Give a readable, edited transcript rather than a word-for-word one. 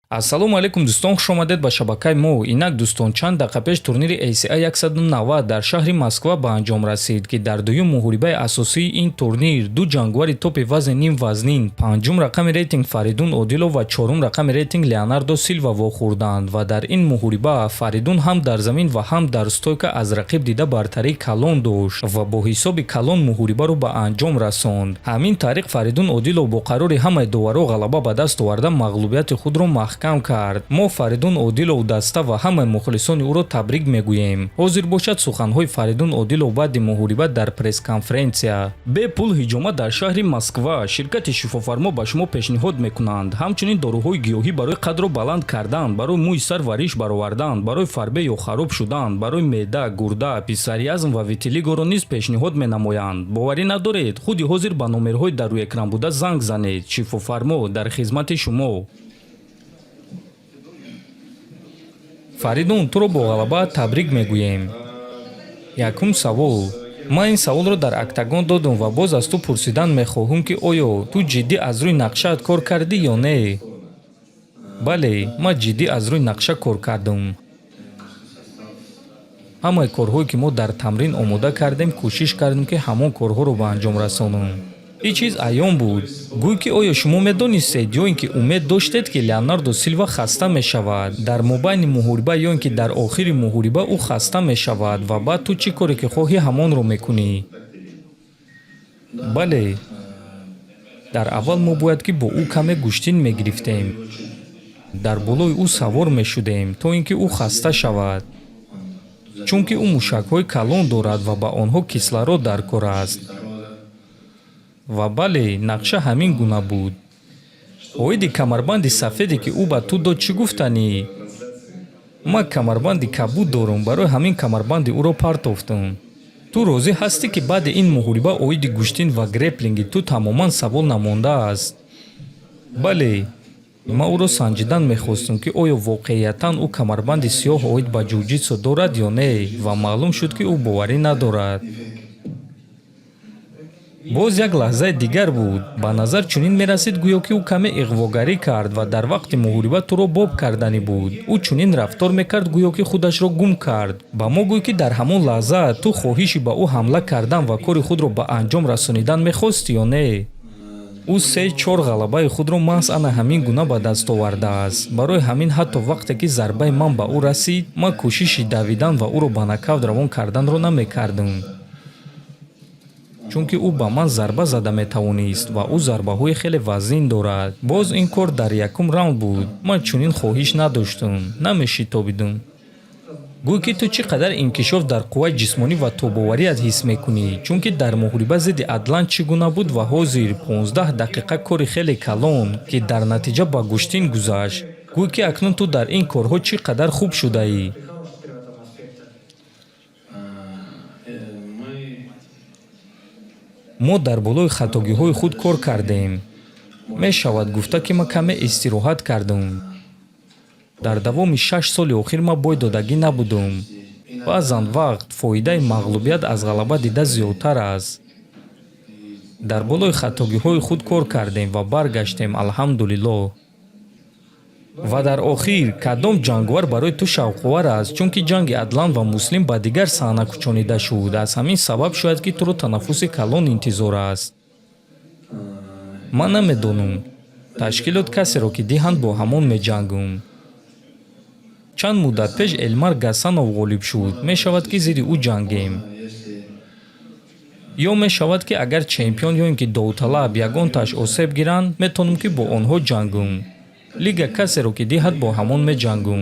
Ассалому алайкум дӯстон, хуш омадед ба шабакаи мо. Инак дӯстон, чанд дақиқа пеш турнири ACI 190 дар шаҳри Москва ба анҷом расид, ки дар дуюм муҳорибаи асосии ин турнир ду ҷангвари топи вазни ним вазнин, панҷум рақами рейтинг Фаридун Одилов ва чорум рақами рейтинг Леонардо Силва вохӯрданд ва дар ин муҳориба Фаридун ҳам дар замин ва ҳам дар стойка аз рақиб дида бартарии калон дошт ва бо ҳисоби калон муҳорибаро ба анҷом расонд. Ҳамин тариқ Фаридун Одилов бо қарори ҳамаи доваро ғалаба ба даст оварда мағлубияти худро кам кард. Мо Фаридун Одилов даста ва ҳамаи мухлисони ӯро табрик мегӯем. Ҳозир бошад суханҳои Фаридун Одилов баъди муҳориба дар пресс-конференсия. Бе пул ҳиҷома дар шаҳри Москва ширкати шифофармо ба шумо пешниҳод мекунанд. Ҳамчунин дороҳои гиёҳӣ барои қадро баланд кардан, барои мӯи сар вариш баровардан, барои фарбе ё хароб шудан, барои меъда, гурда, писариазм ва витилигоро низ пешниҳод менамоянд. Боварӣ надоред, худи ҳозир ба номерҳои дар рӯи экран буда занг занед. Шифофармо дар хизмати шумо. Фаридун, туро бо ғалаба табрик мегӯем. Якум савол. Ман ин саволро дар октагон додам ва боз аз ту пурсидан мехоҳам, ки оё ту ҷиддӣ аз рӯи нақшаат кор кардӣ ё не? Бале, ман ҷиддӣ аз рӯи нақша кор кардам. Ҳамаи корҳое ки мо дар тамрин омода кардем, кӯшиш кардем, ки ҳамон корҳоро ба анҷом расонам. ин чиз аён буд. Гӯй ки оё шумо медонистед ё ин ки умед доштед, ки Леонардо Силва хаста мешавад дар мобайни муҳориба ё ин ки дар охири муҳориба ӯ хаста мешавад ва баъд ту чӣ коре ки хоҳӣ ҳамонро мекунӣ? Бале, дар аввал мо бояд ки бо ӯ каме гӯштин мегирифтем. Дар болои ӯ савор мешудем, то ин ки ӯ хаста шавад. Чунки ӯ мушакҳои калон дорад ва ба онҳо кислород дар кор аст. Ва бале, нақша ҳамин гуна буд. Оиди камарбанди сафеде ки ӯ ба ту дод чӣ гуфтанӣ? Ман камарбанди кабуд дорам, барои ҳамин камарбанди ӯро партофтам. Ту розӣ ҳастӣ, ки баъди ин муҳориба оиди гӯштин ва греплинги ту тамоман савол намондааст? Бале, ман ӯро санҷидан мехостам, ки оё воқеиятан ӯ камарбанди сиёҳ оид ба ҷуҷитсу дорад ё не, ва маълум шуд, ки ӯ боварӣ надорад. Боз як лаҳзаи дигар буд. Ба назар чунин мерасид, гӯё ки ӯ каме иғвогарӣ кард ва дар вақти муҳориба туро боб карданӣ буд. Ӯ чунин рафтор мекард, гӯё ки худашро гум кард. Ба мо гӯй, ки дар ҳамон лаҳза ту хоҳиши ба ӯ ҳамла кардан ва кори худро ба анҷом расонидан мехостӣ ё не? ӯ 3-4 ғалабаи худро маҳз ана ҳамин гуна ба даст овардааст. Барои ҳамин ҳатто вақте ки зарбаи ман ба ӯ расид, ман кӯшиши давидан ва ӯро ба нокаут равон карданро намекардам. Чунки ӯ ба ман зарба зада метавонист ва ӯ зарбаҳои хеле вазнин дорад. Боз ин кор дар якум раунд буд. Ман чунин хоҳиш надоштам, намешитобидам. Гӯй ки ту чӣ қадар инкишоф дар қувваи ҷисмонӣ ва тобоварият ҳис мекунӣ, чунки дар муҳориба зидди Атлант чӣ гуна буд ва ҳозир 15 дақиқа кори хеле калон, ки дар натиҷа ба гӯштин гузашт. Гӯй ки акнун ту дар ин корҳо чӣ қадар хуб шудаӣ. Мо дар болои хатогиҳои худ кор кардем. Мешавад гуфта, ки ман каме истироҳат кардам. Дар давоми 6 соли охир ман бойдодагӣ набудам. Баъзан вақт фоидаи мағлубият аз ғалаба дида зиёдтар аст. Дар болои хатогиҳои худ кор кардем ва баргаштем, алҳамдулиллоҳ. Ва дар охир, кадом ҷангвар барои ту шавқовар аст, чунки ҷанги Адлан ва Муслим ба дигар саҳна кӯчонида шуд. Аз ҳамин сабаб шояд, ки туро танаффуси калон интизор аст. Ман намедонам. Ташкилот касеро ки диҳанд, бо ҳамон меҷангам. Чанд муддат пеш Элмар Гасанов ғолиб шуд. Мешавад, ки зидди ӯ ҷангем. Ё мешавад, ки агар чемпион ё ин ки Довталаб ягонтааш осеб гиранд, метавонам, ки бо онҳо ҷангам. Лига касеро ки диҳад, бо ҳамон меҷангам.